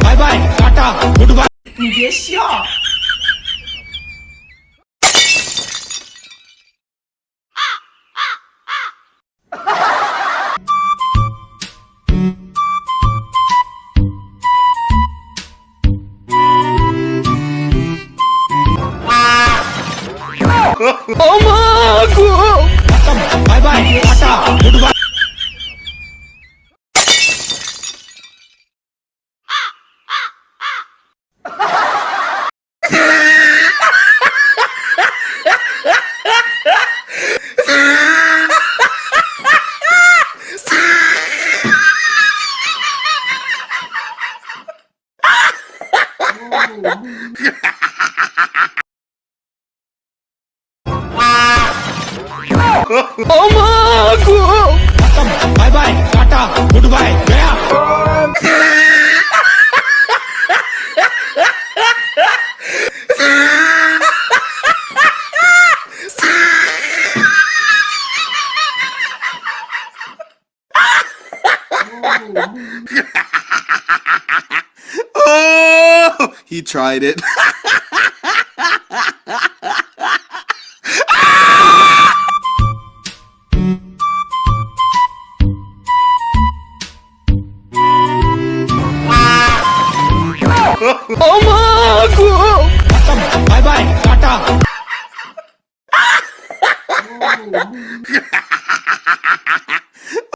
By bye tata good bye 你别笑。বাই bye tata good bye bye bye tata good bye গয়া Oh, he tried it. Bye bye tata